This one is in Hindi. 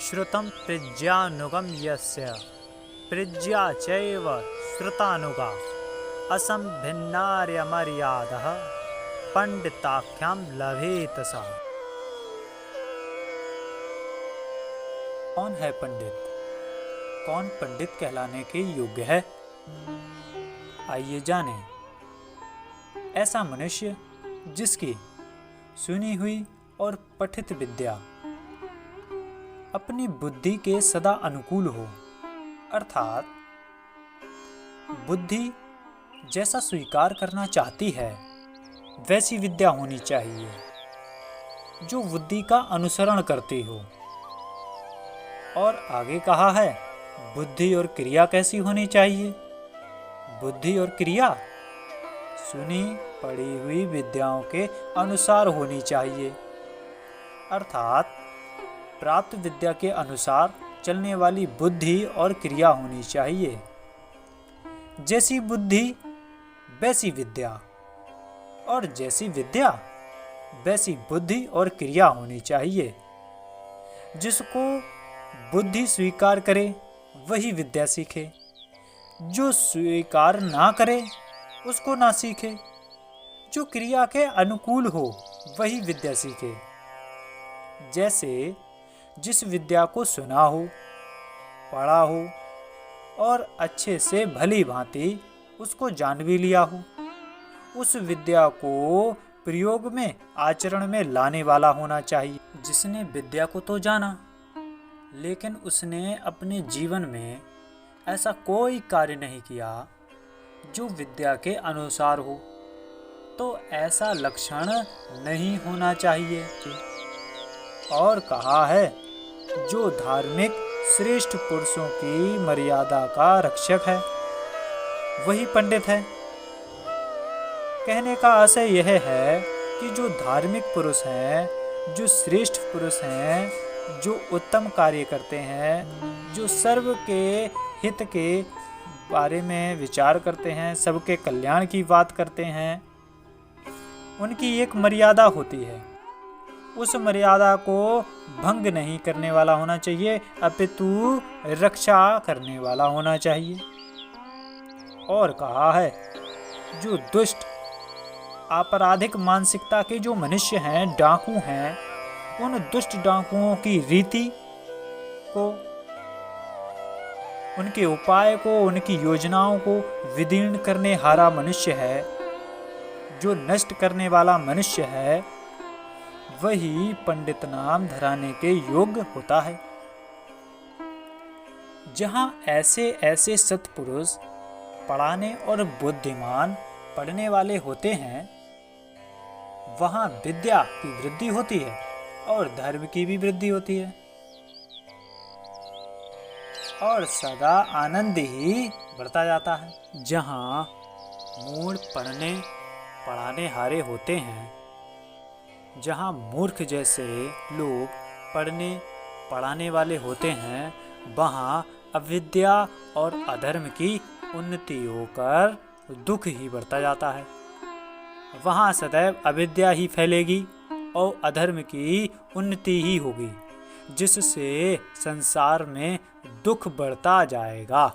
श्रुतं प्रज्ञानुगं यस्य प्रज्ञा चैव श्रुतानुगा असंभिन्नार्यमर्यादः पंडिताख्यां लभेत सा। कौन है पंडित? कौन पंडित कहलाने के योग्य है? आइए जाने। ऐसा मनुष्य जिसकी सुनी हुई और पठित विद्या अपनी बुद्धि के सदा अनुकूल हो, अर्थात बुद्धि जैसा स्वीकार करना चाहती है वैसी विद्या होनी चाहिए, जो बुद्धि का अनुसरण करती हो। और आगे कहा है बुद्धि और क्रिया कैसी होनी चाहिए? बुद्धि और क्रिया सुनी पढ़ी हुई विद्याओं के अनुसार होनी चाहिए, अर्थात प्राप्त विद्या के अनुसार चलने वाली बुद्धि और क्रिया होनी चाहिए। जैसी बुद्धि वैसी विद्या, और जैसी विद्या वैसी बुद्धि और क्रिया होनी चाहिए। जिसको बुद्धि स्वीकार करे वही विद्या सीखे, जो स्वीकार ना करे उसको ना सीखे। जो क्रिया के अनुकूल हो वही विद्या सीखे। जैसे जिस विद्या को सुना हो, पढ़ा हो और अच्छे से भली भांति उसको जान भी लिया हो, उस विद्या को प्रयोग में आचरण में लाने वाला होना चाहिए। जिसने विद्या को तो जाना, लेकिन उसने अपने जीवन में ऐसा कोई कार्य नहीं किया जो विद्या के अनुसार हो, तो ऐसा लक्षण नहीं होना चाहिए। और कहा है जो धार्मिक श्रेष्ठ पुरुषों की मर्यादा का रक्षक है वही पंडित है। कहने का आशय यह है कि जो धार्मिक पुरुष हैं, जो श्रेष्ठ पुरुष हैं, जो उत्तम कार्य करते हैं, जो सर्व के हित के बारे में विचार करते हैं, सबके कल्याण की बात करते हैं, उनकी एक मर्यादा होती है। उस मर्यादा को भंग नहीं करने वाला होना चाहिए, अपितु रक्षा करने वाला होना चाहिए। और कहा है जो दुष्ट आपराधिक मानसिकता के जो मनुष्य हैं, डाकू हैं, उन दुष्ट डाकुओं की रीति को, उनके उपाय को, उनकी योजनाओं को विदीर्ण करने हारा मनुष्य है, जो नष्ट करने वाला मनुष्य है, वही पंडित नाम धराने के योग्य होता है। जहां ऐसे ऐसे सत्पुरुष पढ़ाने और बुद्धिमान पढ़ने वाले होते हैं, वहां विद्या की वृद्धि होती है और धर्म की भी वृद्धि होती है, और सदा आनंद ही बढ़ता जाता है। जहां मूढ़ पढ़ने पढ़ाने हारे होते हैं, जहां मूर्ख जैसे लोग पढ़ने पढ़ाने वाले होते हैं, वहां अविद्या और अधर्म की उन्नति होकर दुख ही बढ़ता जाता है। वहां सदैव अविद्या ही फैलेगी और अधर्म की उन्नति ही होगी, जिससे संसार में दुख बढ़ता जाएगा।